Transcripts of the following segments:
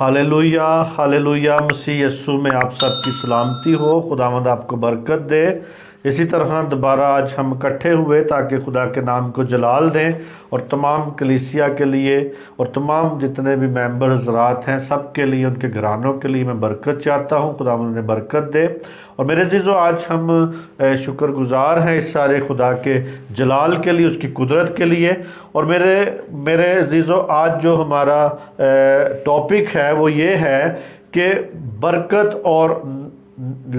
Hallelujah hallelujah. मसीह यस्सु में आप सबकी सलामती हो। खुदावंद आपको बरकत दे। इसी तरह दोबारा आज हम इकट्ठे हुए ताकि खुदा के नाम को जलाल दें और तमाम कलीसिया के लिए और तमाम जितने भी मेंबर हज़रात हैं सब के लिए, उनके घरानों के लिए मैं बरकत चाहता हूँ। खुदावंद ने बरकत दे। और मेरे अज़ीज़ों, आज हम शुक्रगुज़ार हैं इस सारे खुदा के जलाल के लिए, उसकी कुदरत के लिए। और मेरे अज़ीज़ों, आज जो हमारा टॉपिक है वो ये है कि बरकत और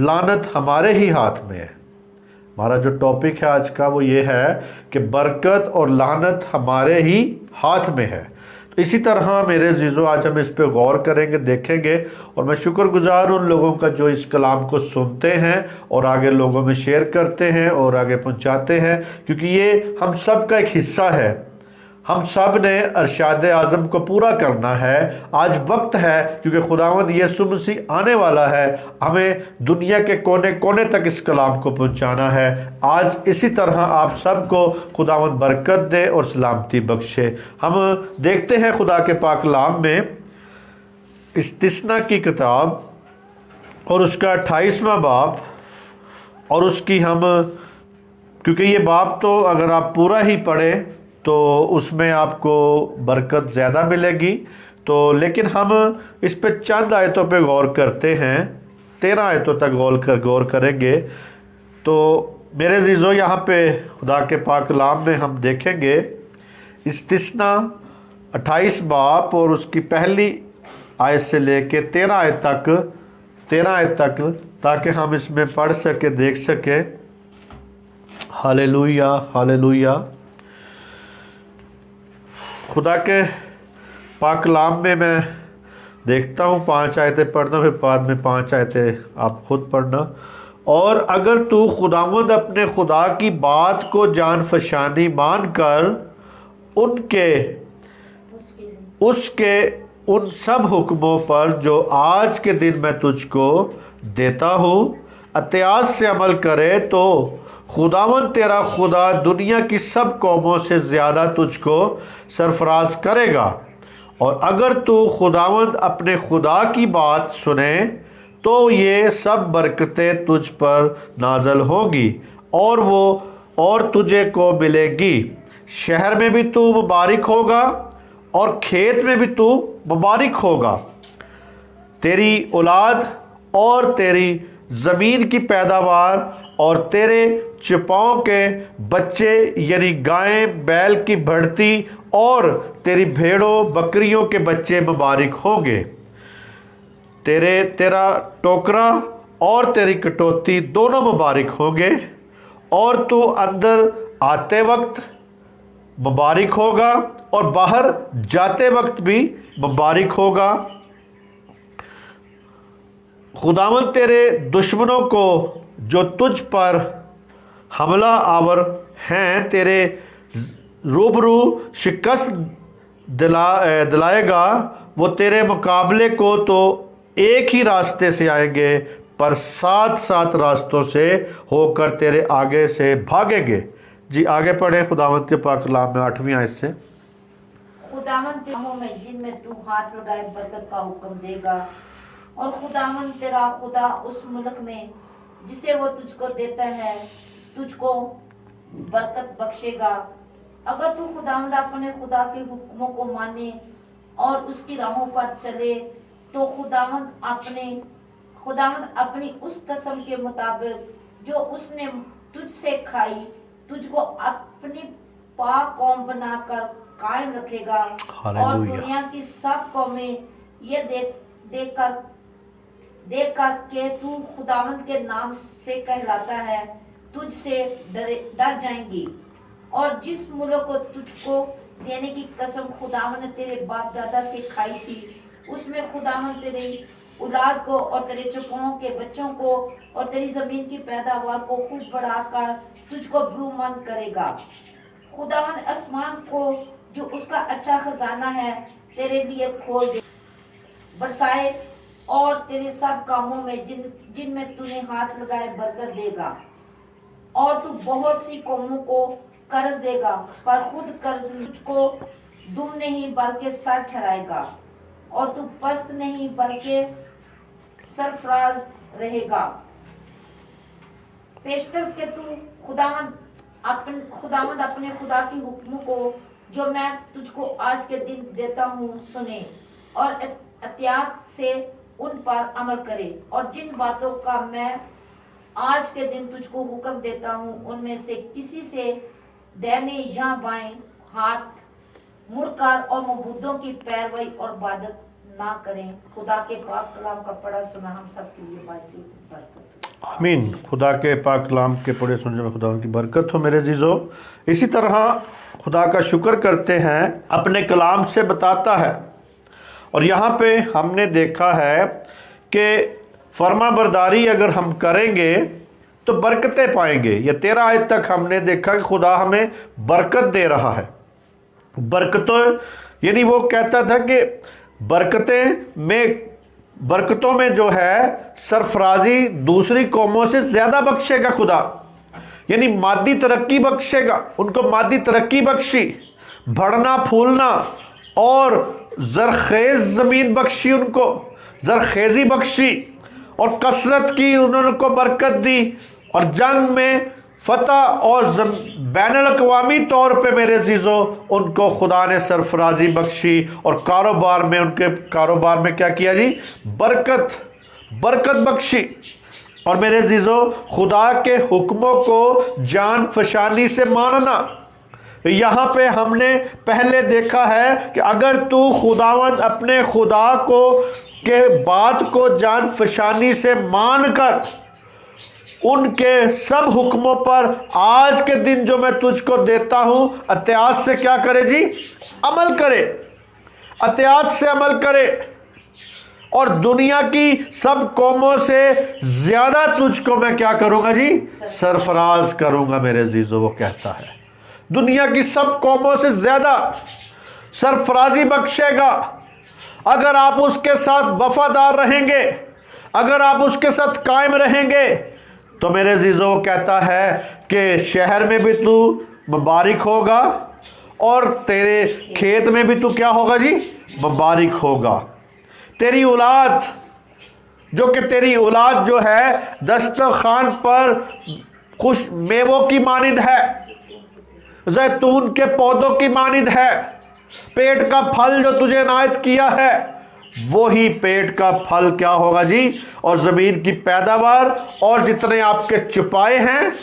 लानत हमारे ही हाथ में है। हमारा जो टॉपिक है आज का वो ये है कि बरकत और लानत हमारे ही हाथ में है। तो इसी तरह मेरे अज़ीज़ों, आज हम इस पे गौर करेंगे, देखेंगे। और मैं शुक्रगुज़ार हूँ उन लोगों का जो इस कलाम को सुनते हैं और आगे लोगों में शेयर करते हैं और आगे पहुँचाते हैं, क्योंकि ये हम सब का एक हिस्सा है। हम सब ने अरशाद आज़म को पूरा करना है। आज वक्त है, क्योंकि खुदावंद यीशु मसीह आने वाला है। हमें दुनिया के कोने कोने तक इस कलाम को पहुंचाना है। आज इसी तरह आप सबको खुदावंद बरकत दे और सलामती बख्शे। हम देखते हैं खुदा के पाक कलाम में इस्तिस्ना की किताब और उसका 28वां बाब, और उसकी हम, क्योंकि ये बाब तो अगर आप पूरा ही पढ़ें तो उसमें आपको बरकत ज़्यादा मिलेगी। तो लेकिन हम इस पे चंद आयतों पे गौर करते हैं, 13 आयतों तक गौर करेंगे। तो मेरे अज़ीज़ों, यहाँ पे खुदा के पाक कलाम में हम देखेंगे इस्तिस्ना 28 बाब और उसकी पहली आयत से लेके 13 आयत तक, ताकि हम इसमें पढ़ सके, देख सके। Hallelujah hallelujah. खुदा के पाक कलाम में मैं देखता हूँ 5 आयतें पढ़ना, फिर बाद में 5 आयतें आप खुद पढ़ना। और अगर तू खुदावंद अपने खुदा की बात को जान फशानी मान कर उसके उन सब हुक्मों पर जो आज के दिन मैं तुझको देता हूँ एहतियात से अमल करे, तो खुदावंद तेरा खुदा दुनिया की सब कौमों से ज़्यादा तुझको सरफराज करेगा। और अगर तू खुदावंद अपने खुदा की बात सुने तो ये सब बरकतें तुझ पर नाजल होंगी और तुझे को मिलेगी। शहर में भी तू मुबारक होगा और खेत में भी तू मुबारक होगा। तेरी औलाद और तेरी ज़मीन की पैदावार और तेरे चिपाओं के बच्चे, यानी गायें बैल की बढ़ती और तेरी भेड़ों बकरियों के बच्चे मुबारक होंगे। तेरा टोकरा और तेरी कटौती दोनों मुबारक होंगे, और तू अंदर आते वक्त मुबारक होगा और बाहर जाते वक्त भी मुबारक होगा। खुदावंद तेरे दुश्मनों को जो तुझ पर हमला आवर हैं तेरे रूबरू शिकस्त दिलाएगा। वो तेरे मुकाबले को तो एक ही रास्ते से आएंगे, पर 7 रास्तों से होकर तेरे आगे से भागेंगे। जी आगे पढ़े खुदावंद के पाक कलाम में 8वीं आयत से। खुदावंद कामों में जिनमें तू हाथ लगाए बरकत का हुक्म देगा, और खुदावंद तेरा खुदा उस मुल्क में जिसे वो तुझको देता है तुझको बरकत बख्शेगा। अगर तू खुदावंद अपने खुदा के हुक्मों को माने और उसकी राहों पर चले, तो खुदावंद अपनी उस कसम के मुताबिक जो उसने तुझसे खाई तुझको अपनी पाक कौम बनाकर कायम रखेगा। और दुनिया की सब कौमें ये देख कर के तू खुदावंद के नाम से कहलाता है तुझसे डर जाएंगी। और जिस मुल्क को तुझको देने की कसम खुदावंद ने तेरे बाप दादा से खाई थी, उसमें खुदावंद तेरी औलाद को और तेरे चौपाओं के बच्चों को और तेरी जमीन की पैदावार को खूब बढ़ाकर तुझको भ्रूमंद करेगा। खुदावंद आसमान को जो उसका अच्छा खजाना है तेरे लिए खोल दे बरसाए, और तेरे सब कामों में जिनमें तूने हाथ लगाए बरकत देगा। और तू बहुत सी कौमों को कर्ज देगा, पर खुद कर्ज तुझको दुम नहीं बल्कि सर ठहराएगा। और तू पस्त नहीं बल्कि सरफराज रहेगा। पेशतर के तू खुदावंद अपने खुदा की हुक्म को जो मैं तुझको आज के दिन देता हूँ सुने और एहतियात से उन पर अमल करे, और जिन बातों का मैं आज के दिन तुझको हुक्म देता हूँ उनमें से किसी से दाहिने या बाएं हाथ मुड़कर और मबूदों की पैरवी और इबादत ना करें। खुदा के पाक कलाम का पढ़ा सुना हम सब के लिए बासी बरकत। आमीन। खुदा के पाक कलाम के पढ़े सुनने में खुदा की बरकत हो मेरे अजीज़ों। इसी तरह खुदा का शुक्र करते हैं, अपने कलाम से बताता है, और यहाँ पे हमने देखा है कि फर्माबरदारी अगर हम करेंगे तो बरकतें पाएंगे। ये 13 आयत तक हमने देखा कि खुदा हमें बरकत दे रहा है। बरकतों यानी वो कहता था कि बरकतों में जो है सरफराजी दूसरी कौमों से ज़्यादा बख्शेगा खुदा, यानी मादी तरक्की बख्शेगा, उनको मादी तरक्की बख्शी, बढ़ना फूलना और ज़रखेज़ ज़मीन बख्शी, उनको ज़रखेज़ी बख्शी और कसरत की उनको बरकत दी, और जंग में फ़तह और बैनुल-अक़वामी तौर पे मेरे अज़ीज़ों उनको खुदा ने सरफराजी बख्शी, और कारोबार में उनके कारोबार में क्या किया जी, बरकत बख्शी। और मेरे अज़ीज़ों खुदा के हुक्मों को जान फशानी से मानना, यहाँ पे हमने पहले देखा है कि अगर तू खुदावंद अपने खुदा के बात को जान फशानी से मान कर उनके सब हुक्मों पर आज के दिन जो मैं तुझको देता हूँ एहतियात से क्या करे जी, अमल करे, एहतियात से अमल करे, और दुनिया की सब कौमों से ज़्यादा तुझको मैं क्या करूँगा जी, सरफराज करूँगा मेरे अज़ीज़ों। वो कहता है दुनिया की सब कौमों से ज़्यादा सरफराजी बख्शेगा अगर आप उसके साथ वफादार रहेंगे, अगर आप उसके साथ कायम रहेंगे। तो मेरे अज़ीज़ों कहता है कि शहर में भी तू मुबारक होगा और तेरे खेत में भी तू क्या होगा जी, मुबारक होगा। तेरी औलाद तेरी औलाद जो है दस्तरखान पर खुश मेवों की मानिंद है, जैतून के पौधों की मानिंद है। पेट का फल जो तुझे इनायत किया है वही पेट का फल क्या होगा जी, और ज़मीन की पैदावार और जितने आपके चुपाए हैं,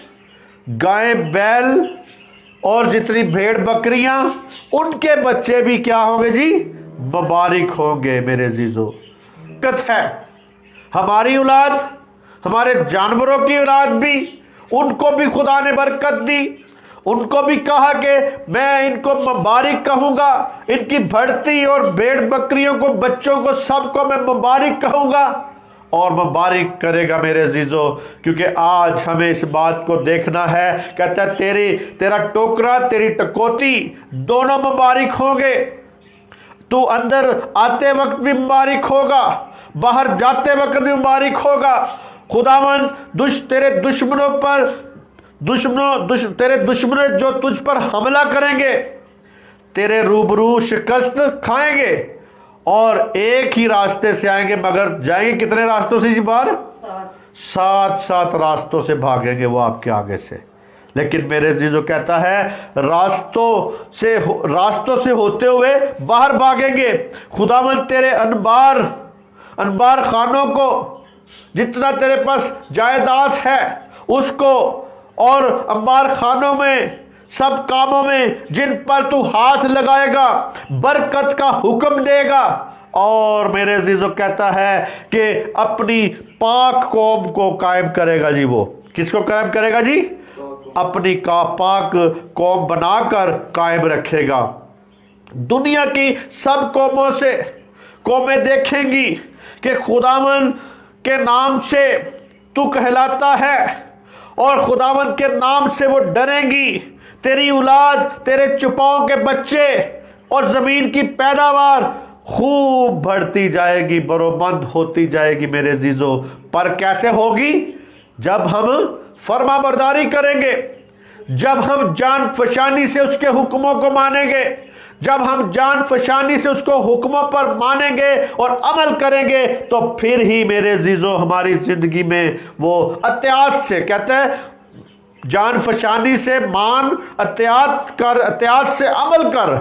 गाय बैल और जितनी भेड़ बकरियां, उनके बच्चे भी क्या होंगे जी, मुबारक होंगे मेरे अज़ीज़ों। बरकत है हमारी औलाद, हमारे जानवरों की औलाद भी, उनको भी खुदा ने बरकत दी। उनको भी कहा कि मैं इनको मुबारक कहूँगा, इनकी बढ़ती और भेड़ बकरियों को, बच्चों को, सबको मैं मुबारक कहूँगा, और मुबारक करेगा मेरे अज़ीज़ों। क्योंकि आज हमें इस बात को देखना है, कहता है तेरा टोकरा तेरी टकोती दोनों मुबारक होंगे। तू अंदर आते वक्त भी मुबारक होगा, बाहर जाते वक्त भी मुबारक होगा। खुदावंद तेरे दुश्मन जो तुझ पर हमला करेंगे तेरे रूबरू शिकस्त खाएंगे, और एक ही रास्ते से आएंगे, मगर जाएंगे कितने रास्तों से इस बार, 7 रास्तों से भागेंगे वो आपके आगे से। लेकिन मेरे अज़ीज़ों कहता है रास्तों से होते हुए बाहर भागेंगे। खुदावंद तेरे अनबार खानों को, जितना तेरे पास जायदाद है उसको, और अंबार खानों में सब कामों में जिन पर तू हाथ लगाएगा बरकत का हुक्म देगा। और मेरे अज़ीज़ों कहता है कि अपनी पाक कौम को कायम करेगा जी। वो किसको कायम करेगा जी, अपनी पाक कौम बनाकर कायम रखेगा। दुनिया की सब कौमों से कौमें देखेंगी कि खुदावंद के नाम से तू कहलाता है, और खुदावंद के नाम से वो डरेंगी। तेरी औलाद, तेरे चुपाओं के बच्चे और ज़मीन की पैदावार खूब बढ़ती जाएगी, बरोमंद होती जाएगी मेरे अज़ीज़ों। पर कैसे होगी, जब हम फर्माबरदारी करेंगे, जब हम जान फशानी से उसके हुक्मों को मानेंगे, जब हम जान फशानी से उसको हुक्मों पर मानेंगे और अमल करेंगे, तो फिर ही मेरे अजीजों हमारी ज़िंदगी में वो अत्यात से, कहते हैं जान फशानी से मान, अत्यात कर, अत्यात से अमल कर,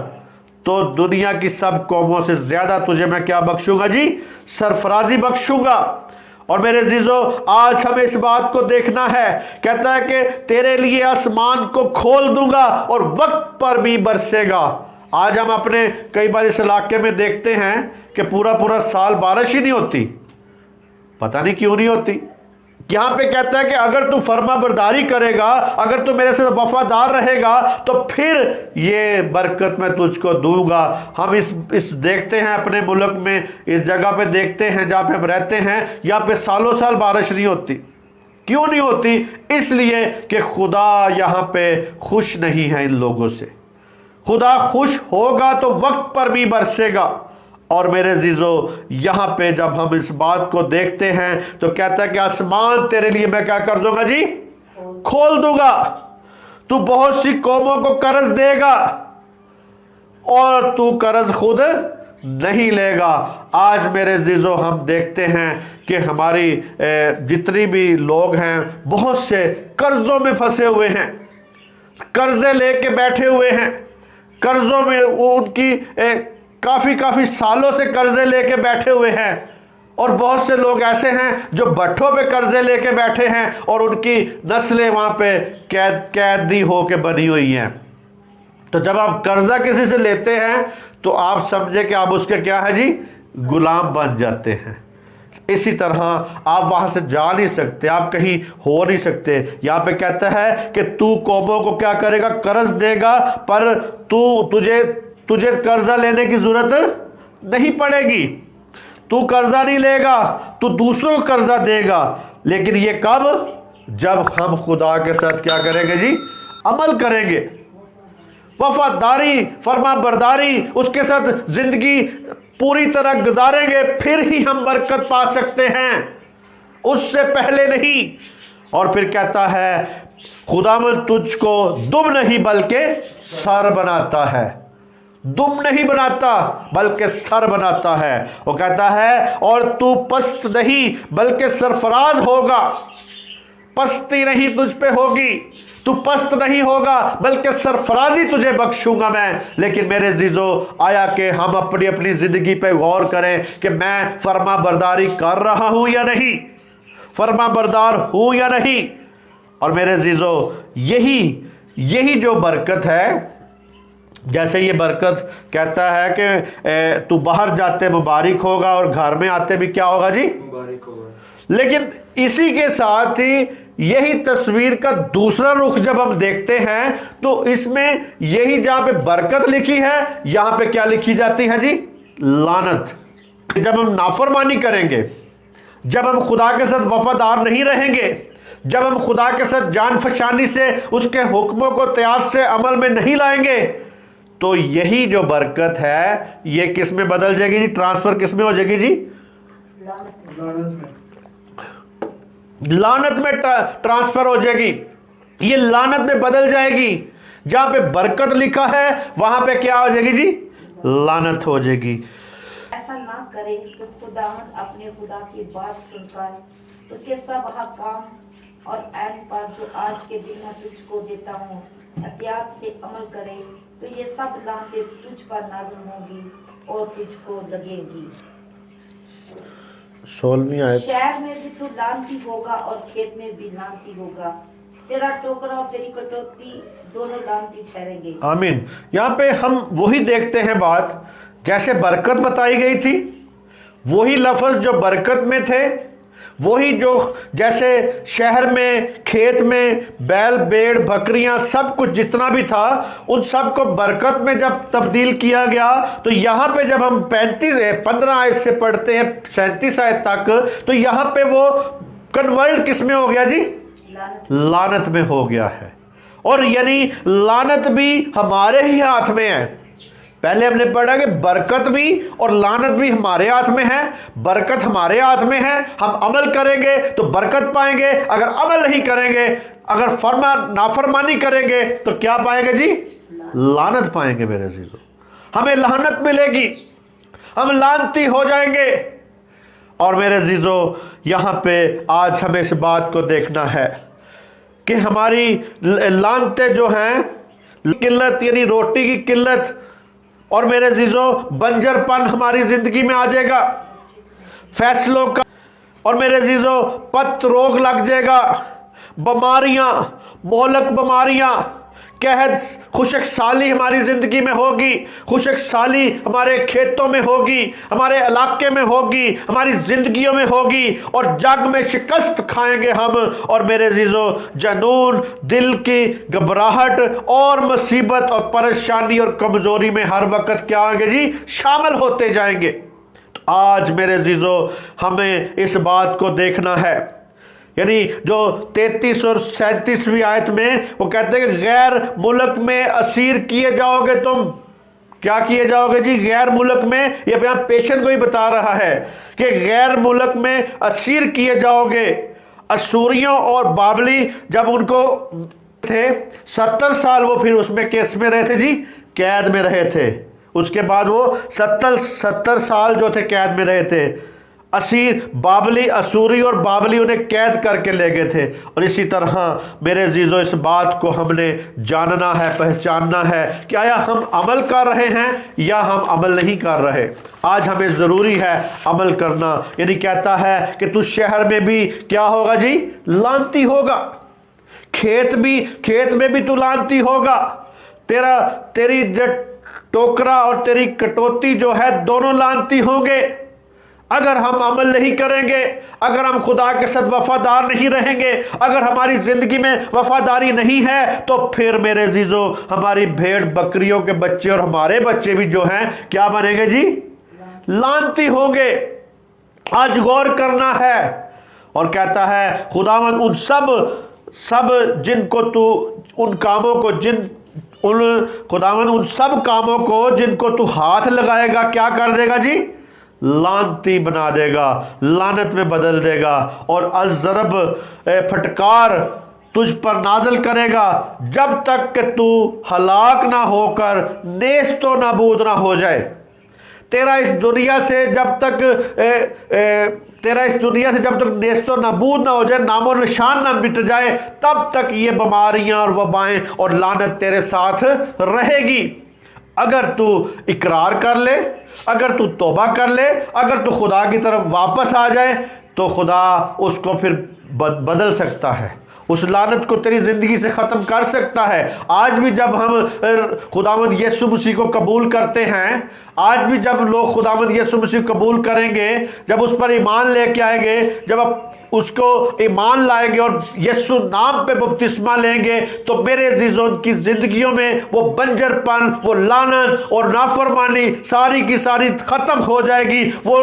तो दुनिया की सब कौमों से ज़्यादा तुझे मैं क्या बख्शूंगा जी? सरफराजी बख्शूंगा। और मेरे अजीजों, आज हमें इस बात को देखना है। कहता है कि तेरे लिए आसमान को खोल दूंगा और वक्त पर भी बरसेगा। आज हम अपने कई बार इस इलाके में देखते हैं कि पूरा पूरा साल बारिश ही नहीं होती, पता नहीं क्यों नहीं होती। यहाँ पे कहता है कि अगर तू फर्मा बरदारी करेगा, अगर तू मेरे से वफादार रहेगा, तो फिर ये बरकत मैं तुझको दूंगा। हम इस देखते हैं अपने मुल्क में, इस जगह पे देखते हैं जहाँ पे हम रहते हैं, यहाँ पे सालों साल बारिश नहीं होती। क्यों नहीं होती? इसलिए कि खुदा यहाँ पे खुश नहीं है इन लोगों से। खुदा खुश होगा तो वक्त पर भी बरसेगा। और मेरे अजीजों, यहाँ पे जब हम इस बात को देखते हैं तो कहता है कि आसमान तेरे लिए मैं क्या कर दूंगा जी? खोल दूंगा। तू बहुत सी कौमों को कर्ज देगा और तू कर्ज खुद नहीं लेगा। आज मेरे अजीजों, हम देखते हैं कि हमारी जितनी भी लोग हैं, बहुत से कर्जों में फंसे हुए हैं, कर्जे लेके बैठे हुए हैं, कर्जों में वो उनकी काफ़ी सालों से कर्जे लेके बैठे हुए हैं। और बहुत से लोग ऐसे हैं जो भट्ठों पे कर्जे लेके बैठे हैं और उनकी नस्लें वहाँ पे कैदी हो के बनी हुई हैं। तो जब आप कर्जा किसी से लेते हैं तो आप समझे कि आप उसके क्या है जी? गुलाम बन जाते हैं। इसी तरह आप वहाँ से जा नहीं सकते, आप कहीं हो नहीं सकते। यहाँ पे कहता है कि तू कौमों को क्या करेगा? कर्ज देगा, पर तुझे कर्जा लेने की जरूरत नहीं पड़ेगी। तू कर्जा नहीं लेगा, तू दूसरों को कर्जा देगा। लेकिन ये कब? जब हम खुदा के साथ क्या करेंगे जी? अमल करेंगे, वफादारी, फर्मा बरदारी, उसके साथ जिंदगी पूरी तरह गुजारेंगे, फिर ही हम बरकत पा सकते हैं, उससे पहले नहीं। और फिर कहता है खुदावंद तुझको दुम नहीं बल्कि सर बनाता है। दुम नहीं बनाता बल्कि सर बनाता है। वो कहता है और तू पस्त नहीं बल्कि सरफराज होगा। पस्ती नहीं तुझ पे होगी, तू पस्त नहीं होगा बल्कि सरफराजी तुझे बख्शूंगा मैं। लेकिन मेरे अजीजों, आया कि हम अपनी अपनी जिंदगी पे गौर करें कि मैं फर्मा बरदारी कर रहा हूं या नहीं, फर्मा बरदार हूं या नहीं। और मेरे अजीजों, यही जो बरकत है, जैसे ये बरकत कहता है कि तू बाहर जाते मुबारक होगा और घर में आते भी क्या होगा जी? मुबारक होगा। लेकिन इसी के साथ ही यही तस्वीर का दूसरा रुख जब हम देखते हैं तो इसमें यही जहां पे बरकत लिखी है, यहां पे क्या लिखी जाती है जी? लानत। जब हम नाफरमानी करेंगे, जब हम खुदा के साथ वफादार नहीं रहेंगे, जब हम खुदा के साथ जान फशानी से उसके हुक्मों को त्याग से अमल में नहीं लाएंगे, तो यही जो बरकत है ये किस में बदल जाएगी जी? ट्रांसफर किस में हो जाएगी जी? लानत में ट्रांसफर हो जाएगी। ये लानत में बदल जाएगी। जहां पे बरकत लिखा है वहां पे क्या हो जाएगी जी? लानत हो जाएगी। ऐसा ना करे तो खुदावंद अपने खुदा की बात सुनकर उसके सब हकाम और ऐन पर जो आज के दिन मैं तुझको देता हूँ एहतियात से अमल करे, तो ये सब लानतें तुझ पर नाज़िल होगी और तुझको लगेगी। 16वीं आयत। शहर में भी तू लानती होगा और खेत में भी लानती होगा। तेरा टोकरा और तेरी कटोती दोनों लानती ठहरेंगे। आमीन। यहाँ पे हम वही देखते हैं बात, जैसे बरकत बताई गई थी, वही लफ्ज़ जो बरकत में थे, वही जो जैसे शहर में, खेत में बैल भेड़ बकरियां सब कुछ जितना भी था उन सब को बरकत में जब तब्दील किया गया, तो यहाँ पे जब हम 15 आयत से पढ़ते हैं 37 आयत तक, तो यहाँ पे वो कन्वर्ट किस में हो गया जी? लानत में हो गया है। और यानी लानत भी हमारे ही हाथ में है। पहले हमने पढ़ा कि बरकत भी और लानत भी हमारे हाथ में है। बरकत हमारे हाथ में है, हम अमल करेंगे तो बरकत पाएंगे, अगर अमल नहीं करेंगे, अगर नाफरमानी करेंगे तो क्या पाएंगे जी? लानत पाएंगे मेरे अजीजों। हमें लानत मिलेगी, हम लानती हो जाएंगे। और मेरे अजीजों, यहाँ पे आज हमें इस बात को देखना है कि हमारी लानतें जो हैं, किल्लत यानी रोटी की किल्लत, और मेरे अजीजों बंजरपन हमारी जिंदगी में आ जाएगा, फैसलों का, और मेरे अजीजों पत रोग लग जाएगा, बीमारियां, मोहलक बीमारियां, कहत, खुशक साली हमारी ज़िंदगी में होगी, खुशक साली हमारे खेतों में होगी, हमारे इलाके में होगी, हमारी ज़िंदगियों में होगी, और जग में शिकस्त खाएंगे हम। और मेरे अजीज़ों, जनून, दिल की घबराहट और मुसीबत और परेशानी और कमज़ोरी में हर वक्त क्या आएंगे जी? शामिल होते जाएंगे। तो आज मेरे अजीज़ों, हमें इस बात को देखना है, यानी जो 33 और 37वीं आयत में वो कहते हैं कि गैर मुल्क में असीर किए जाओगे तुम। क्या किए जाओगे जी? गैर मुल्क में। ये यहाँ पेशन को ही बता रहा है कि गैर मुल्क में असीर किए जाओगे। असूरियों और बाबली जब उनको थे 70 साल, वो फिर उसमें केस में रहे थे जी, कैद में रहे थे। उसके बाद वो 70 साल जो थे कैद में रहे थे। असीर, बाबली, असूरी और बाबली उन्हें कैद करके ले गए थे। और इसी तरह मेरे अजीज़ों, इस बात को हमने जानना है, पहचानना है कि आया हम अमल कर रहे हैं या हम अमल नहीं कर रहे। आज हमें ज़रूरी है अमल करना। यानी कहता है कि तू शहर में भी क्या होगा जी? लानती होगा। खेत में भी तू लानती होगा। तेरी टोकरा और तेरी कटौती जो है, दोनों लानती होंगे। अगर हम अमल नहीं करेंगे, अगर हम खुदा के साथ वफादार नहीं रहेंगे, अगर हमारी ज़िंदगी में वफादारी नहीं है, तो फिर मेरे अजीज़ों हमारी भेड़ बकरियों के बच्चे और हमारे बच्चे भी जो हैं क्या बनेंगे जी? लानती होंगे। आज गौर करना है। और कहता है खुदावंद उन सब जिनको तू उन कामों को खुदावंद उन सब कामों को जिनको तू हाथ लगाएगा क्या कर देगा जी? लानती बना देगा, लानत में बदल देगा। और अज़रब फटकार तुझ पर नाजल करेगा जब तक कि तू हलाक ना होकर नेस्तो नाबूद ना हो जाए। तेरा इस दुनिया से जब तक नेस्तो नाबूद ना हो जाए, नामो निशान ना मिट जाए, तब तक ये बीमारियां और वबाएं और लानत तेरे साथ रहेगी। अगर तू इकरार कर ले, अगर तू तौबा कर ले, अगर तू खुदा की तरफ वापस आ जाए, तो खुदा उसको फिर बदल सकता है, उस लानत को तेरी ज़िंदगी से ख़त्म कर सकता है। आज भी जब हम खुदावंद यीशु मसीह को कबूल करते हैं, आज भी जब लोग खुदावंद यीशु मसीह को कबूल करेंगे, जब उस पर ईमान लेके आएंगे, जब आप उसको ईमान लाएंगे और यीशु नाम पे बपतिस्मा लेंगे, तो मेरे अजीज़ों की ज़िंदगियों में वो बंजरपन, वो लानत और नाफरमानी सारी की सारी ख़त्म हो जाएगी। वो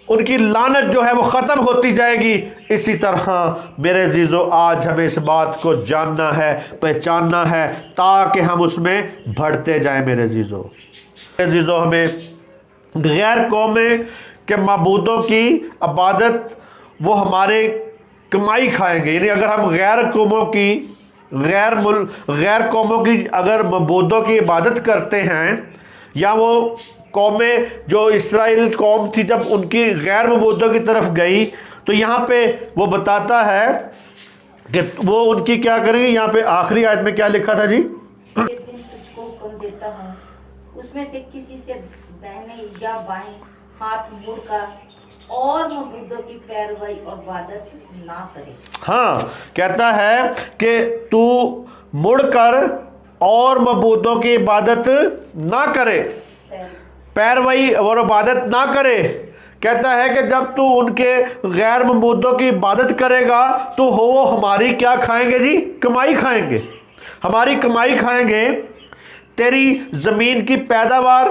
उनकी लानत जो है वो ख़त्म होती जाएगी। इसी तरह मेरे अजीज़ों, आज हमें इस बात को जानना है, पहचानना है, ताकि हम उसमें बढ़ते जाएं। मेरे अजीज़ों, हमें गैर कौमें के माबूदों की इबादत वो हमारे कमाई खाएंगे। यानी अगर हम गैर कौमों की अगर मबूदों की इबादत करते हैं, या वो कौमें जो इस्राएल कौम थी जब उनकी गैर मबूदों की तरफ गई, तो यहाँ पे वो बताता है कि वो उनकी क्या करेंगे। यहाँ पे आखिरी आयत में क्या लिखा था जी? एक दिन तुझको हुक्म देता हूँ, उसमें से किसी से दाहिने या बाएं हाथ मुड़कर और मबूदों की पैरवी और इबादत ना करे। हाँ, कहता है कि तू मुड़कर और मबूदों की इबादत ना करे, पैरवी और इबादत ना करे। कहता है कि जब तू उनके गैर मबूदों की इबादत करेगा, तो वो हमारी क्या खाएंगे जी? कमाई खाएंगे, हमारी कमाई खाएंगे। तेरी ज़मीन की पैदावार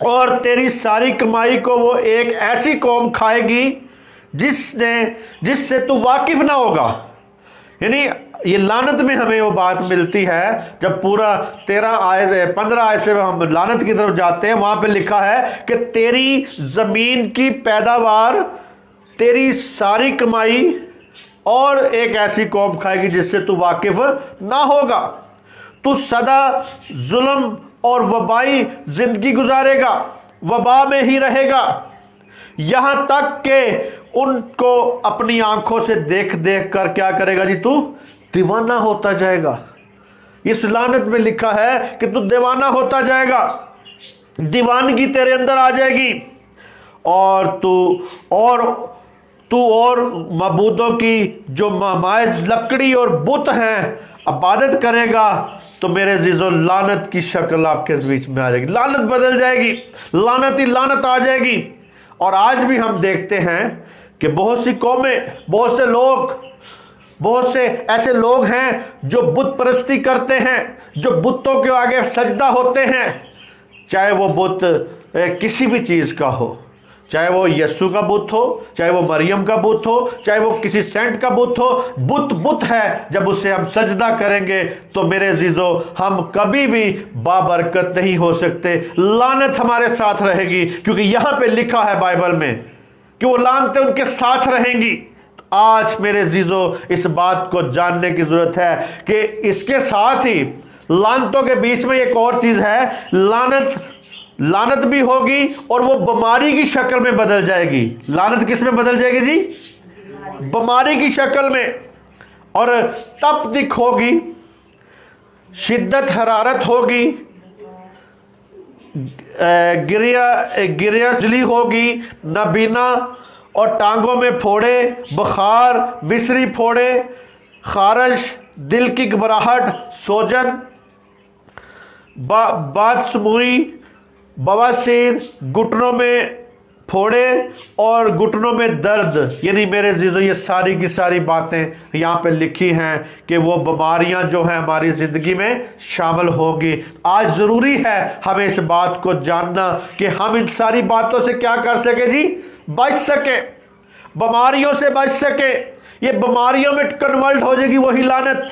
और तेरी सारी कमाई को वो एक ऐसी कौम खाएगी जिससे तू वाकिफ ना होगा। یعنی یہ لعنت میں ہمیں وہ بات ملتی ہے جب پورا 15 آیت سے ہم لعنت کی طرف جاتے ہیں، وہاں پہ لکھا ہے کہ تیری زمین کی پیداوار، تیری ساری کمائی اور ایک ایسی قوم کھائے گی جس سے تو واقف نہ ہوگا، تو سدا ظلم اور وبائی زندگی گزارے گا، وبا میں ہی رہے گا، یہاں تک کہ ان کو اپنی آنکھوں سے دیکھ دیکھ کر کیا کرے گا جی؟ تو دیوانہ ہوتا جائے گا۔ اس لعنت میں لکھا ہے کہ تو دیوانہ ہوتا جائے گا، دیوانگی تیرے اندر آ جائے گی، اور تو اور معبودوں کی جو مائز لکڑی اور بت ہیں عبادت کرے گا، تو میرے عزیزو لعنت کی شکل آپ کے بیچ میں آ جائے گی، لعنت بدل جائے گی، لعنت ہی لعنت آ جائے گی۔ اور آج بھی ہم دیکھتے ہیں کہ بہت سی قومیں، بہت سے لوگ، بہت سے ایسے لوگ ہیں جو بت پرستی کرتے ہیں، جو بتوں کے آگے سجدہ ہوتے ہیں، چاہے وہ بت کسی بھی چیز کا ہو، چاہے وہ یسوع کا بت ہو، چاہے وہ مریم کا بت ہو، چاہے وہ کسی سینٹ کا بت ہو، بت ہے۔ جب اسے ہم سجدہ کریں گے تو میرے عزیزو ہم کبھی بھی بابرکت نہیں ہو سکتے، لعنت ہمارے ساتھ رہے گی، کیونکہ یہاں پہ لکھا ہے بائبل میں کہ وہ لعنتیں ان کے ساتھ رہیں گی۔ آج میرے عزیزو اس بات کو جاننے کی ضرورت ہے کہ اس کے ساتھ ہی لعنتوں کے بیچ میں ایک اور چیز ہے، لعنت بھی ہوگی اور وہ بیماری کی شکل میں بدل جائے گی۔ لعنت کس میں بدل جائے گی جی؟ بیماری کی شکل میں، اور تپ دکھ ہوگی، شدت حرارت ہوگی، گریا جلی ہوگی، نابینا اور ٹانگوں میں پھوڑے، بخار، مصری پھوڑے، خارش، دل کی گھبراہٹ، سوجن، بادسموئی، بواسیر، گھٹنوں میں پھوڑے اور گھٹنوں میں درد۔ یعنی میرے عزیزو یہ ساری کی ساری باتیں یہاں پہ لکھی ہیں کہ وہ بیماریاں جو ہیں ہماری زندگی میں شامل ہوگی۔ آج ضروری ہے ہمیں اس بات کو جاننا کہ ہم ان ساری باتوں سے کیا کر سکیں جی؟ بچ سکیں، بیماریوں سے بچ سکیں۔ یہ بیماریوں میں کنورٹ ہو جائے گی وہی لعنت۔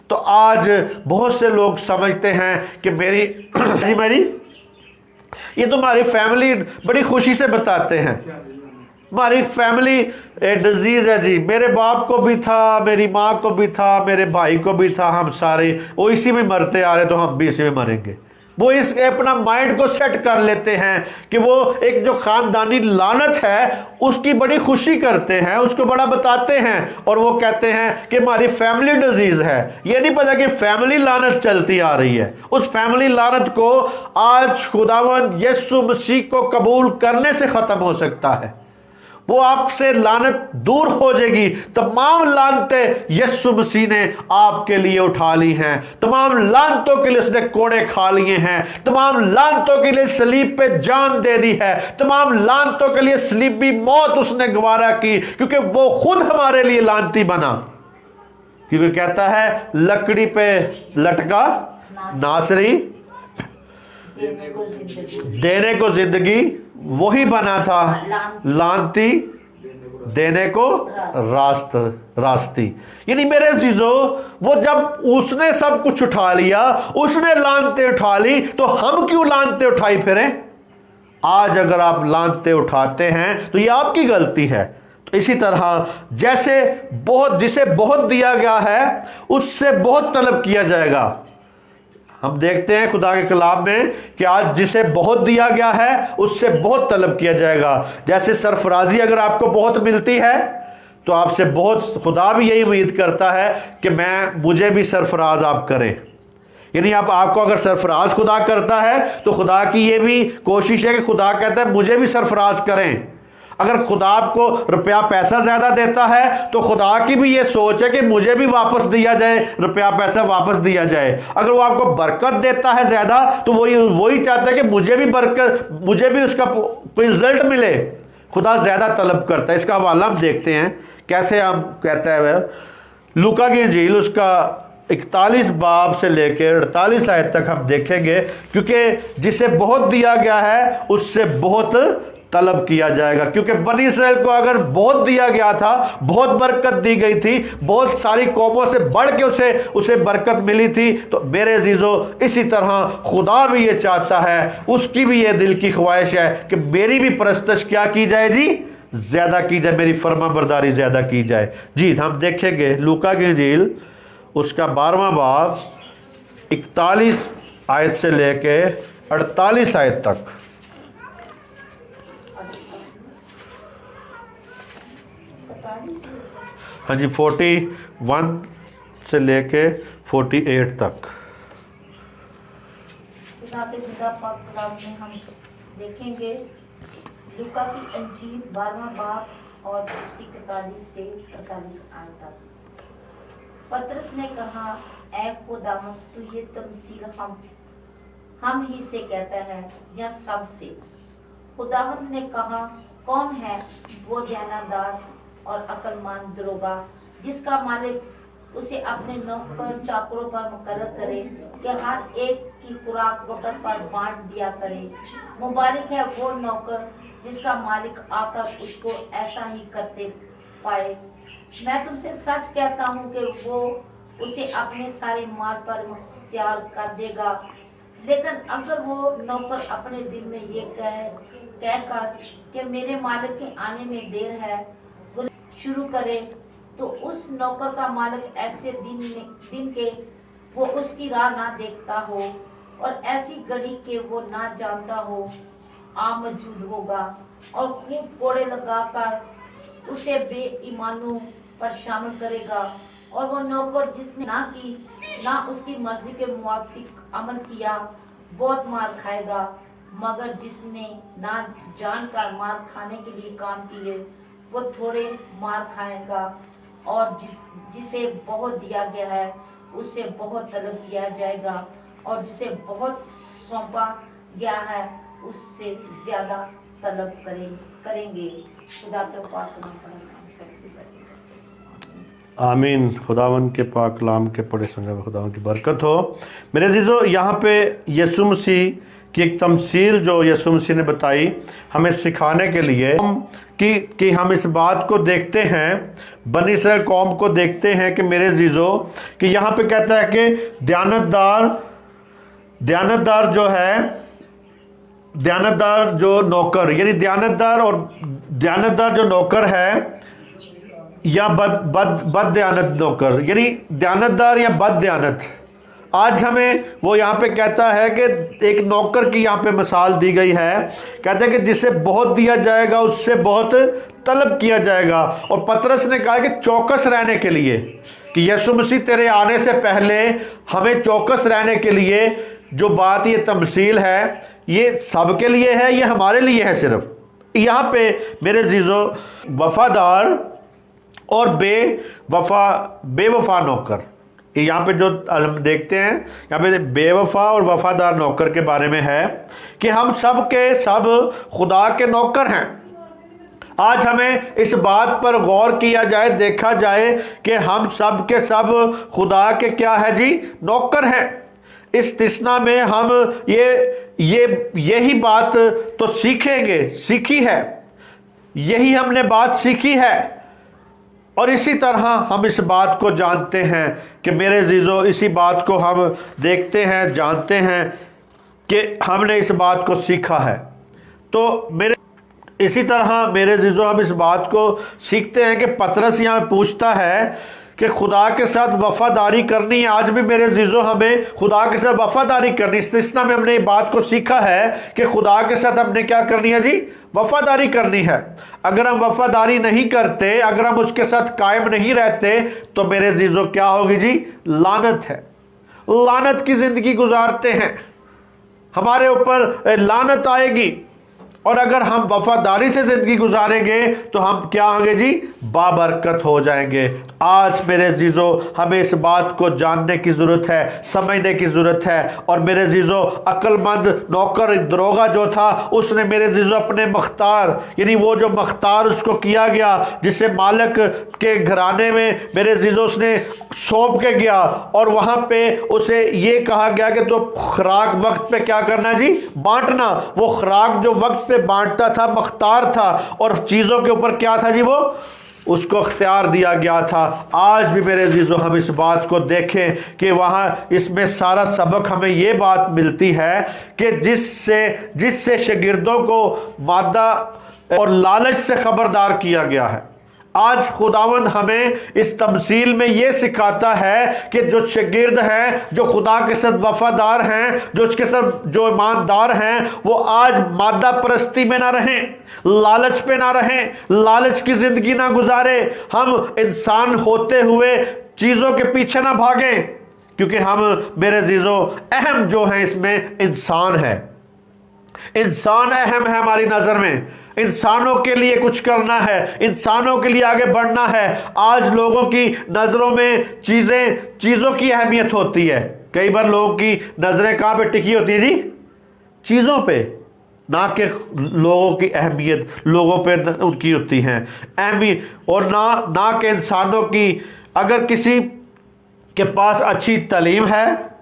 تو آج بہت سے لوگ سمجھتے ہیں کہ میری یہ تو ہماری فیملی بڑی خوشی سے بتاتے ہیں، ہماری فیملی ڈیزیز ہے جی، میرے باپ کو بھی تھا، میری ماں کو بھی تھا، میرے بھائی کو بھی تھا، ہم سارے وہ اسی میں مرتے آ رہے تو ہم بھی اسی میں مریں گے۔ وہ اس اپنا مائنڈ کو سیٹ کر لیتے ہیں کہ وہ ایک جو خاندانی لعنت ہے اس کی بڑی خوشی کرتے ہیں، اس کو بڑا بتاتے ہیں، اور وہ کہتے ہیں کہ ہماری فیملی ڈیزیز ہے۔ یہ نہیں پتا کہ فیملی لعنت چلتی آ رہی ہے۔ اس فیملی لعنت کو آج خداوند یسوع مسیح کو قبول کرنے سے ختم ہو سکتا ہے، وہ آپ سے لعنت دور ہو جائے گی۔ تمام لعنتیں یسوع مسیح نے آپ کے لیے اٹھا لی ہیں، تمام لعنتوں کے لیے اس نے کوڑے کھا لیے ہیں، تمام لعنتوں کے لیے صلیب پہ جان دے دی ہے، تمام لعنتوں کے لیے صلیبی موت اس نے گوارا کی، کیونکہ وہ خود ہمارے لیے لعنتی بنا۔ کیونکہ کہتا ہے لکڑی پہ لٹکا ناصری دینے کو زندگی وہی بنا تھا، لعنتی دینے کو راستی۔ یعنی میرے عزیزو وہ جب اس نے سب کچھ اٹھا لیا، اس نے لعنتیں اٹھا لی، تو ہم کیوں لعنتیں اٹھائی پھریں؟ آج اگر آپ لعنتیں اٹھاتے ہیں تو یہ آپ کی غلطی ہے۔ تو اسی طرح جیسے جسے بہت دیا گیا ہے اس سے بہت طلب کیا جائے گا۔ ہم دیکھتے ہیں خدا کے کلام میں کہ آج جسے بہت دیا گیا ہے اس سے بہت طلب کیا جائے گا۔ جیسے سرفرازی اگر آپ کو بہت ملتی ہے تو آپ سے بہت، خدا بھی یہی امید کرتا ہے کہ مجھے بھی سرفراز آپ کریں۔ یعنی آپ کو اگر سرفراز خدا کرتا ہے تو خدا کی یہ بھی کوشش ہے کہ خدا کہتا ہے مجھے بھی سرفراز کریں۔ اگر خدا آپ کو روپیہ پیسہ زیادہ دیتا ہے تو خدا کی بھی یہ سوچ ہے کہ مجھے بھی واپس دیا جائے، روپیہ پیسہ واپس دیا جائے۔ اگر وہ آپ کو برکت دیتا ہے زیادہ تو وہی چاہتا ہے کہ مجھے بھی اس کا کوئی رزلٹ ملے۔ خدا زیادہ طلب کرتا ہے۔ اس کا حوالہ ہم دیکھتے ہیں کیسے ہم کہتا ہے لوکا کی انجیل اس کا 41 باب سے لے کے 48 آیت تک ہم دیکھیں گے، کیونکہ جسے بہت دیا گیا ہے اس سے بہت طلب کیا جائے گا، کیونکہ بنی اسرائیل کو اگر بہت دیا گیا تھا، بہت برکت دی گئی تھی، بہت ساری قوموں سے بڑھ کے اسے برکت ملی تھی، تو میرے عزیزو اسی طرح خدا بھی یہ چاہتا ہے، اس کی بھی یہ دل کی خواہش ہے کہ میری بھی پرستش کیا کی جائے جی، زیادہ کی جائے، میری فرما برداری زیادہ کی جائے۔ جی ہم دیکھیں گے لوکا کی انجیل اس کا 12واں باب 41 آیت سے لے کے 48 آیت تک۔ ہاں جی 41 سے لے کے 48 تک۔ خدا کے زندہ پاک کلام میں ہم دیکھیں گے لوکا کی انجیل 12واں باب اور اس کی 41 سے 48 آیت تک۔ پطرس نے کہا، اے خداوند تو یہ تمثیل ہم ہی سے کہتا ہے یا سب سے؟ خداوند نے کہا، کون ہے وہ دیانتدار اور عقل مند دروغا جس کا مالک اسے اپنے نوکر چاکروں پر مقرر کرے کہ ہر ایک کی خوراک وقت پر بانٹ دیا کرے؟ مبارک ہے وہ نوکر جس کا مالک آ کر اس کو ایسا ہی کرتے پائے۔ میں تم سے سچ کہتا ہوں کہ وہ اسے اپنے سارے مال پر مختار کر دے گا۔ لیکن اگر وہ نوکر اپنے دل میں یہ کہہ کر کہ میرے مالک کے آنے میں دیر ہے شروع کرے، تو اس نوکر کا مالک ایسے دن کے وہ اس کی راہ نہ دیکھتا ہو اور ایسی گھڑی کہ وہ نہ جانتا ہو آ موجود ہوگا، اور خوب کوڑے لگا کر اسے بے ایمانوں پر شامل کرے گا۔ اور وہ نوکر جس نے نہ اس کی مرضی کے موافق عمل کیا بہت مار کھائے گا، مگر جس نے نہ جان کر مار کھانے کے لیے کام کیے وہ تھوڑے مار کھائے گا، اور جسے بہت دیا گیا ہے اس سے بہت طلب کیا جائے گا، اور جسے بہت سونپا گیا ہے اس سے زیادہ طلب کریں گے۔ خدا تو پاک نام پر آمین۔ خداوند کے پاک کلام کے پڑھے سننے میں خداوند کی برکت ہو۔ میرے عزیزو، یہاں پہ یسوع مسیح کی ایک تمثیل جو یسوع مسیح نے بتائی ہمیں سکھانے کے لیے کہ ہم اس بات کو دیکھتے ہیں، بنی اسرائیل قوم کو دیکھتے ہیں کہ میرے عزیزو کہ یہاں پہ کہتا ہے کہ دیانتدار جو ہے، دیانتدار جو نوکر، یعنی دیانتدار جو نوکر ہے یا بد دیانت نوکر، یعنی دیانتدار یا بد دیانت۔ آج ہمیں وہ یہاں پہ کہتا ہے کہ ایک نوکر کی یہاں پہ مثال دی گئی ہے، کہتا ہے کہ جسے بہت دیا جائے گا اس سے بہت طلب کیا جائے گا۔ اور پطرس نے کہا کہ چوکس رہنے کے لیے، کہ یسوع مسیح تیرے آنے سے پہلے ہمیں چوکس رہنے کے لیے جو بات یہ تمثیل ہے یہ سب کے لیے ہے، یہ ہمارے لیے ہے صرف۔ یہاں پہ میرے عزیزو وفادار اور بے وفا نوکر، یہاں پہ جو ہم دیکھتے ہیں یہاں پہ بے وفا اور وفادار نوکر کے بارے میں ہے کہ ہم سب کے سب خدا کے نوکر ہیں۔ آج ہمیں اس بات پر غور کیا جائے، دیکھا جائے کہ ہم سب کے سب خدا کے کیا ہے جی، نوکر ہیں۔ استثناء میں ہم یہی بات تو سیکھی ہے، یہی ہم نے بات سیکھی ہے، اور اسی طرح ہم اس بات کو جانتے ہیں کہ میرے عزیزو اسی بات کو ہم دیکھتے ہیں، جانتے ہیں کہ ہم نے اس بات کو سیکھا ہے۔ تو اسی طرح میرے عزیزو ہم اس بات کو سیکھتے ہیں کہ پطرس یہاں پوچھتا ہے کہ خدا کے ساتھ وفاداری کرنی ہے۔ آج بھی میرے عزیزو ہمیں خدا کے ساتھ وفاداری کرنی، استثناء میں ہم نے یہ بات کو سیکھا ہے کہ خدا کے ساتھ ہم نے کیا کرنی ہے جی، وفاداری کرنی ہے۔ اگر ہم وفاداری نہیں کرتے، اگر ہم اس کے ساتھ قائم نہیں رہتے تو میرے عزیزو کیا ہوگی جی، لعنت ہے، لعنت کی زندگی گزارتے ہیں، ہمارے اوپر لعنت آئے گی۔ اور اگر ہم وفاداری سے زندگی گزاریں گے تو ہم کیا ہوں گے جی، بابرکت ہو جائیں گے۔ آج میرے عزیزو ہمیں اس بات کو جاننے کی ضرورت ہے، سمجھنے کی ضرورت ہے۔ اور میرے عزیزو عقل مند نوکر دروغا جو تھا اس نے میرے عزیزو اپنے مختار، یعنی وہ جو مختار اس کو کیا گیا، جسے مالک کے گھرانے میں میرے عزیزو اس نے سونپ کے گیا، اور وہاں پہ اسے یہ کہا گیا کہ تو خوراک وقت پہ کیا کرنا جی، بانٹنا۔ وہ خوراک جو وقت पे बांटता था, मख्तार था, और चीज़ों के ऊपर क्या था जी, वो उसको अख्तियार दिया गया था। आज भी मेरे अजीज़ों हम इस बात को देखें कि वहाँ इसमें सारा सबक हमें ये बात मिलती है कि जिससे शागिर्दों को मादा और लालच से खबरदार किया गया है। आज खुदावंद हमें इस तमसील में ये सिखाता है कि जो शागिर्द हैं, जो खुदा के साथ वफादार हैं, जो उसके साथ जो ईमानदार हैं, वो आज मादा परस्ती में ना रहें, लालच पे ना रहें, लालच की ज़िंदगी ना गुजारे। हम इंसान होते हुए चीज़ों के पीछे ना भागें, क्योंकि हम मेरे अजीज़ों अहम जो है इसमें इंसान है। इंसान अहम है हमारी नज़र में। इंसानों के लिए कुछ करना है, इंसानों के लिए आगे बढ़ना है। आज लोगों की नज़रों में चीज़ों की अहमियत होती है। कई बार लोगों की नज़रें कहाँ पे टिकी होती है जी? चीज़ों पे, ना कि लोगों की अहमियत लोगों पे उनकी होती है अहमियत, और ना कि इंसानों की। अगर किसी के पास अच्छी तालीम है,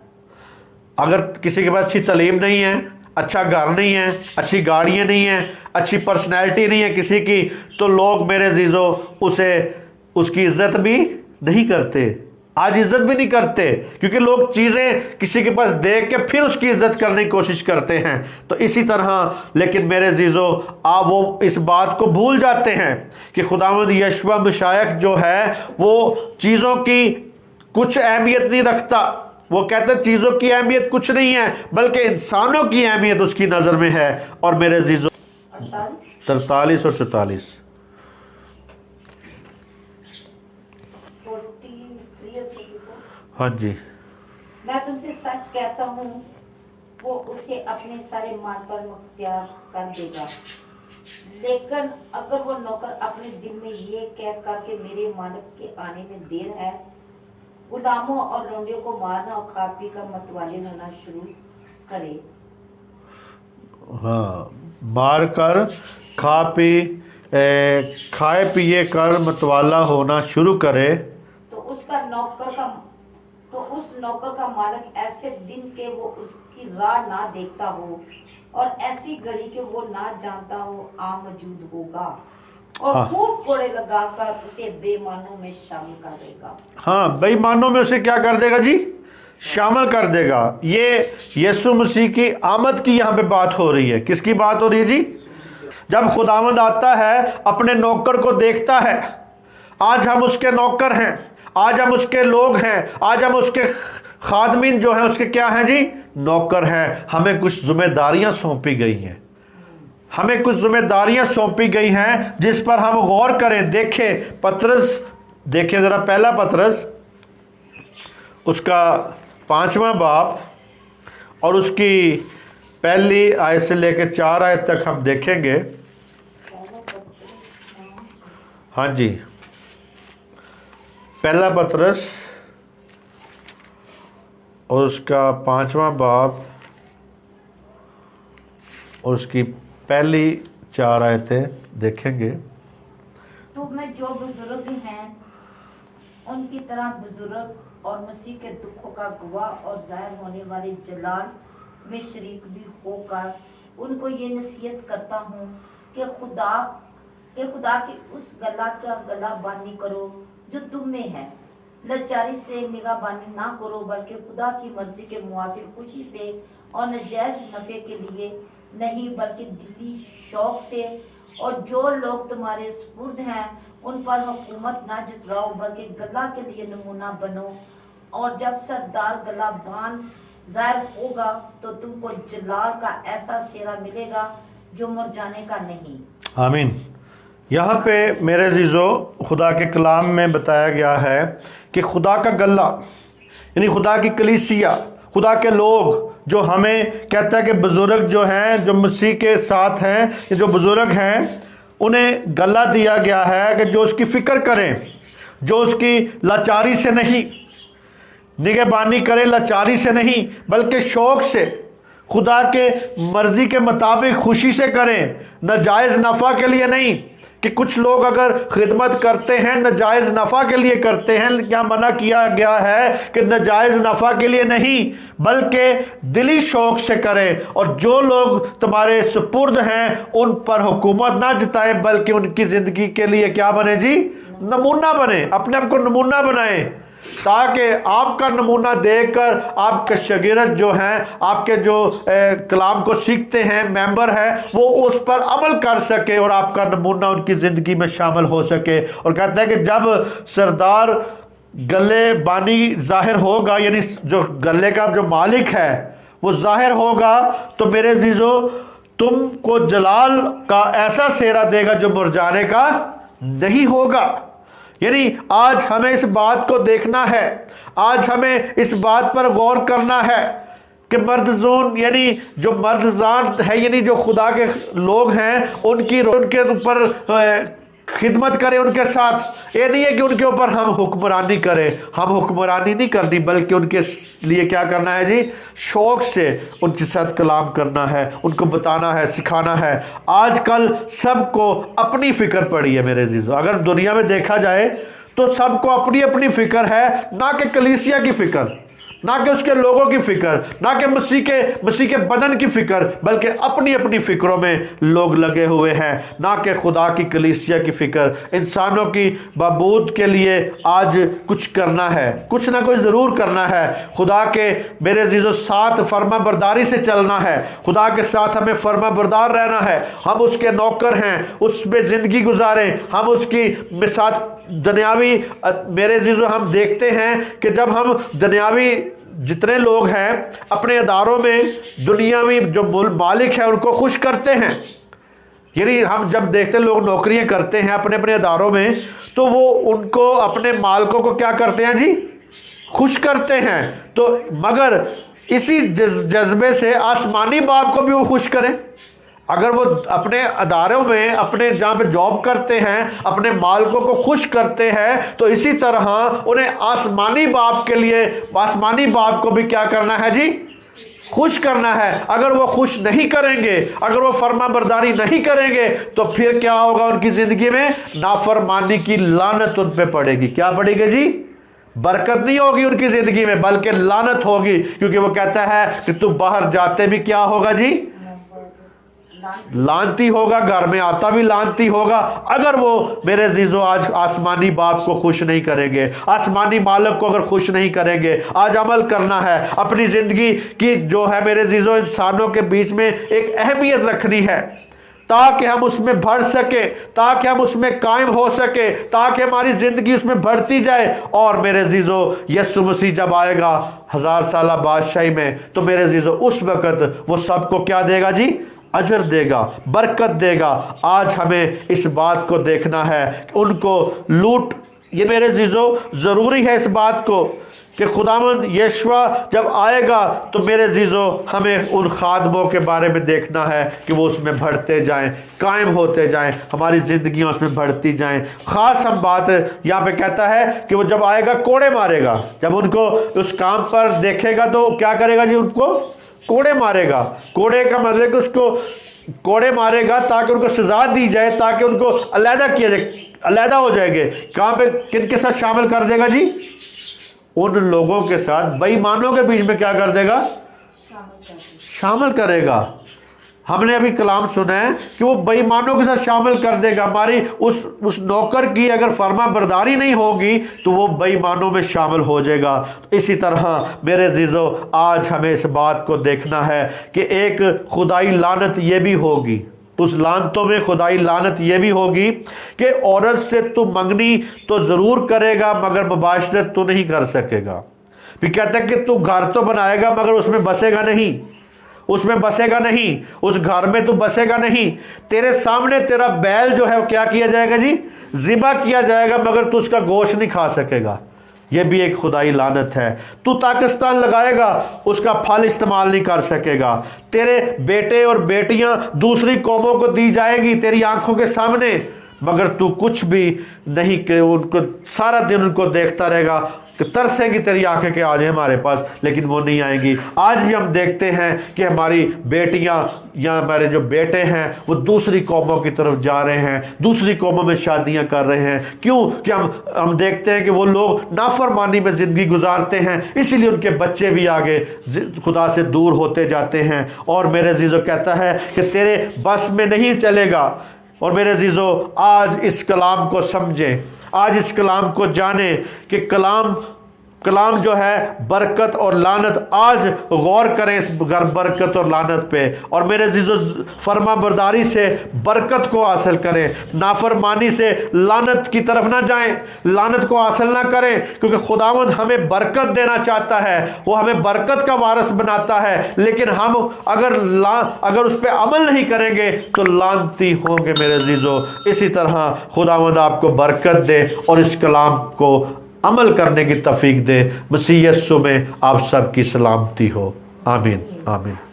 अगर किसी के पास अच्छी तालीम नहीं है, अच्छा घर नहीं है, अच्छी गाड़ियाँ नहीं हैं, अच्छी पर्सनैलिटी नहीं है किसी की, तो लोग मेरे अजीज़ों उसकी इज़्ज़त भी नहीं करते। आज इज़्ज़त भी नहीं करते, क्योंकि लोग चीज़ें किसी के पास देख के फिर उसकी इज़्ज़त करने की कोशिश करते हैं। तो इसी तरह, लेकिन मेरे अजीज़ों आप वो इस बात को भूल जाते हैं कि खुदावंद यशवा मशायख जो है वो चीज़ों की कुछ अहमियत नहीं रखता। वो कहते हैं चीज़ों की अहमियत कुछ नहीं है, बल्कि इंसानों की अहमियत उसकी नज़र में है। और मेरे अजीज़ों 43 और 44 हाँ जी। मैं तुमसे सच कहता हूँ, वो उसे अपने सारे माल पर मुख्तियार कर देगा। लेकिन अगर वो नौकर अपने दिल में ये कह कर के मेरे मालिक के आने में देर है, गुलामों और लौंडियों को मारना और खा पी कर मतवाले होना शुरू करे। हाँ, मार कर खाए पिए कर मतवाला होना शुरू करे, तो उस नौकर का मालिक ऐसे दिन के वो उसकी राह ना देखता हो और ऐसी घड़ी के वो ना जानता हो आ मौजूद होगा, और खूब कोड़े लगाकर उसे बेईमानों में शामिल कर देगा। हाँ, बेईमानों में उसे क्या कर देगा जी? शामिल कर देगा। ये यीशु मसीह की आमद की यहाँ पे बात हो रही है। किसकी बात हो रही है जी? जब खुदावंद आता है, अपने नौकर को देखता है। आज हम उसके नौकर हैं, आज हम उसके लोग हैं, आज हम उसके खादमीन जो हैं उसके क्या हैं जी? नौकर हैं। हमें कुछ जिम्मेदारियां सौंपी गई हैं, हमें कुछ जिम्मेदारियां सौंपी गई हैं जिस पर हम गौर करें। देखें पतरस, देखें ज़रा पहला पतरस उसका 5वां बाब और उसकी पहली आयत से लेकर 4 आयत तक हम देखेंगे। हाँ जी, पहला पतरस और उसका 5वां बाब और उसकी पहली 4 आयतें देखेंगे। तो मैं जो बुजुर्ग हैं उनकी तरह बुजुर्ग और मसीह के दुखों का गवाह और जाहिर होने वाले जलाल में शरीक भी होकर उनको ये नसीहत करता हूँ कि खुदा की उस गला का गला बानी करो जो तुम में है। लाचारी से निगाहबानी ना करो, बल्कि खुदा की मर्जी के मुआफिक खुशी से और नजायज नफे के लिए नहीं, बल्कि दिली शौक से। और जो लोग तुम्हारे सुपुर्द हैं उन पर हुकूमत ना जतलाओ, बल्कि गला के लिए नमूना बनो। और जब सरदार गला बान जाहिर होगा तो तुमको जलाल का ऐसा सेरा मिलेगा जो मुरझाने का नहीं। आमीन। यहाँ पे मेरे अजीज़ों खुदा के कलाम में बताया गया है कि खुदा का गला यानी खुदा की कलीसिया, खुदा के लोग जो हमें कहता है कि बुज़ुर्ग जो हैं, जो मसीह के साथ हैं, जो बुज़ुर्ग हैं, उन्हें गला दिया गया है कि जो उसकी फ़िक्र करें, जो उसकी लाचारी से नहीं, निगहबानी करें लाचारी से नहीं, बल्कि शौक़ से, खुदा के मर्ज़ी के मुताबिक खुशी से करें, नाजायज़ नफ़ा के लिए नहीं। کہ کچھ لوگ اگر خدمت کرتے ہیں ناجائز نفع کے لیے کرتے ہیں، کیا منع کیا گیا ہے کہ ناجائز نفع کے لیے نہیں بلکہ دلی شوق سے کریں، اور جو لوگ تمہارے سپرد ہیں ان پر حکومت نہ جتائیں بلکہ ان کی زندگی کے لیے کیا بنے جی؟ نمونہ بنے، اپنے آپ کو نمونہ بنائیں، تاکہ آپ کا نمونہ دیکھ کر آپ کے شاگرد جو ہیں، آپ کے جو کلام کو سیکھتے ہیں ممبر ہیں، وہ اس پر عمل کر سکے اور آپ کا نمونہ ان کی زندگی میں شامل ہو سکے۔ اور کہتا ہے کہ جب سردار گلے بانی ظاہر ہوگا، یعنی جو گلے کا جو مالک ہے وہ ظاہر ہوگا، تو میرے عزیزو تم کو جلال کا ایسا سیرا دے گا جو مرجانے کا نہیں ہوگا۔ یعنی آج ہمیں اس بات کو دیکھنا ہے، آج ہمیں اس بات پر غور کرنا ہے کہ مردزون یعنی جو مردزان ہے، یعنی جو خدا کے لوگ ہیں، ان کے اوپر خدمت کریں، ان کے ساتھ۔ یہ نہیں ہے کہ ان کے اوپر ہم حکمرانی کریں، ہم حکمرانی نہیں کرنی بلکہ ان کے لیے کیا کرنا ہے جی؟ شوق سے ان کے ساتھ کلام کرنا ہے، ان کو بتانا ہے، سکھانا ہے۔ آج کل سب کو اپنی فکر پڑی ہے میرے عزیزو، اگر دنیا میں دیکھا جائے تو سب کو اپنی اپنی فکر ہے، نہ کہ کلیسیا کی فکر، نہ کہ اس کے لوگوں کی فکر، نہ کہ مسیح کے بدن کی فکر، بلکہ اپنی اپنی فکروں میں لوگ لگے ہوئے ہیں، نہ کہ خدا کی کلیسیا کی فکر۔ انسانوں کی بہبود کے لیے آج کچھ کرنا ہے، کچھ نہ کچھ ضرور کرنا ہے۔ خدا کے میرے عزیزو ساتھ فرما برداری سے چلنا ہے، خدا کے ساتھ ہمیں فرما بردار رہنا ہے۔ ہم اس کے نوکر ہیں، اس میں زندگی گزاریں، ہم اس کی ساتھ دنیاوی میرے عزیزو ہم دیکھتے ہیں کہ جب ہم دنیاوی جتنے لوگ ہیں اپنے اداروں میں دنیاوی جو مالک ہیں ان کو خوش کرتے ہیں، یعنی ہم جب دیکھتے لوگ نوکریاں کرتے ہیں اپنے اپنے اداروں میں تو وہ ان کو اپنے مالکوں کو کیا کرتے ہیں جی؟ خوش کرتے ہیں۔ تو مگر اسی جذبے سے آسمانی باپ کو بھی وہ خوش کریں۔ اگر وہ اپنے اداروں میں اپنے جہاں پہ جاب کرتے ہیں اپنے مالکوں کو خوش کرتے ہیں، تو اسی طرح انہیں آسمانی باپ کے لیے آسمانی باپ کو بھی کیا کرنا ہے جی؟ خوش کرنا ہے۔ اگر وہ خوش نہیں کریں گے، اگر وہ فرما برداری نہیں کریں گے تو پھر کیا ہوگا ان کی زندگی میں؟ نافرمانی کی لعنت ان پہ پڑے گی۔ کیا پڑے گی جی؟ برکت نہیں ہوگی ان کی زندگی میں بلکہ لعنت ہوگی، کیونکہ وہ کہتا ہے کہ تو باہر جاتے بھی کیا ہوگا جی؟ لعنتی ہوگا، گھر میں آتا بھی لعنتی ہوگا۔ اگر وہ میرے عزیزو آج آسمانی باپ کو خوش نہیں کریں گے، آسمانی مالک کو اگر خوش نہیں کریں گے، آج عمل کرنا ہے، اپنی زندگی کی جو ہے میرے عزیزو انسانوں کے بیچ میں ایک اہمیت رکھنی ہے تاکہ ہم اس میں بڑھ سکے، تاکہ ہم اس میں قائم ہو سکے، تاکہ ہماری زندگی اس میں بڑھتی جائے۔ اور میرے عزیزو یسوع مسیح جب آئے گا 1000 سالہ بادشاہی میں تو میرے عزیزو اس وقت وہ سب کو کیا دے گا جی؟ اجر دے گا، برکت دے گا۔ آج ہمیں اس بات کو دیکھنا ہے کہ ان کو لوٹ، یہ میرے عزیزو ضروری ہے اس بات کو کہ خداوند یشوع جب آئے گا تو میرے عزیزو ہمیں ان خادموں کے بارے میں دیکھنا ہے کہ وہ اس میں بڑھتے جائیں، قائم ہوتے جائیں، ہماری زندگیاں اس میں بڑھتی جائیں۔ خاص ہم بات یہاں پہ کہتا ہے کہ وہ جب آئے گا کوڑے مارے گا، جب ان کو اس کام پر دیکھے گا تو کیا کرے گا جی؟ ان کو کوڑے مارے گا۔ کوڑے کا مطلب کہ اس کو کوڑے مارے گا تاکہ ان کو سزا دی جائے، تاکہ ان کو علیحدہ کیا جائے، علیحدہ ہو جائے گے۔ کہاں پہ کن کے ساتھ شامل کر دے گا جی؟ ان لوگوں کے ساتھ، بے ایمانوں کے بیچ میں کیا کر دے گا؟ شامل کرے گا۔ ہم نے ابھی کلام سنا ہے کہ وہ بے ایمانوں کے ساتھ شامل کر دے گا۔ ہماری اس نوکر کی اگر فرما برداری نہیں ہوگی تو وہ بے ایمانوں میں شامل ہو جائے گا۔ اسی طرح میرے عزیزو آج ہمیں اس بات کو دیکھنا ہے کہ ایک خدائی لعنت یہ بھی ہوگی، اس لعنتوں میں خدائی لعنت یہ بھی ہوگی کہ عورت سے تو منگنی تو ضرور کرے گا مگر مباشرت تو نہیں کر سکے گا۔ پھر کہتا ہے کہ تو گھر تو بنائے گا مگر اس میں بسے گا نہیں، اس میں بسے گا نہیں، اس گھر میں تو بسے گا نہیں۔ تیرے سامنے تیرا بیل جو ہے وہ کیا کیا جائے گا جی؟ ذبح کیا جائے گا مگر تو اس کا گوشت نہیں کھا سکے گا۔ یہ بھی ایک خدائی لعنت ہے۔ تو پاکستان لگائے گا، اس کا پھل استعمال نہیں کر سکے گا۔ تیرے بیٹے اور بیٹیاں دوسری قوموں کو دی جائیں گی تیری آنکھوں کے سامنے، مگر تو کچھ بھی نہیں کہ ان کو سارا دن ان کو دیکھتا رہے گا۔ کہ तरसेंगी तेरी आंखें कि आज हमारे पास, लेकिन वो नहीं आएंगी। आज भी हम देखते हैं कि हमारी बेटियां या हमारे जो बेटे हैं वो दूसरी कौमों की तरफ जा रहे हैं, दूसरी कौमों में शादियां कर रहे हैं। क्यों? कि हम देखते हैं कि वो लोग नाफरमानी में ज़िंदगी गुजारते हैं, इसीलिए उनके बच्चे भी आगे खुदा से दूर होते जाते हैं। और मेरे अजीज़ों कहता है कि तेरे बस में नहीं चलेगा। और मेरे अजीज़ों, आज इस कलाम को समझें, आज इस कलाम को जानें कि कलाम जो है बरकत और लानत। आज गौर करें इस बरकत और लानत पे। और मेरे अजीज़ों, फर्मा बरदारी से बरकत को हासिल करें, नाफरमानी से लानत की तरफ ना जाएं, लानत को हासिल ना करें, क्योंकि खुदावंद हमें बरकत देना चाहता है, वो हमें बरकत का वारिस बनाता है। लेकिन हम अगर उस पर अमल नहीं करेंगे तो लानती होंगे मेरे अजीज़ों। इसी तरह खुदावंद आपको बरकत दे और इस कलाम को अमल करने की तौफीक दे। मसीह यीशु में आप सबकी सलामती हो। आमीन आमीन।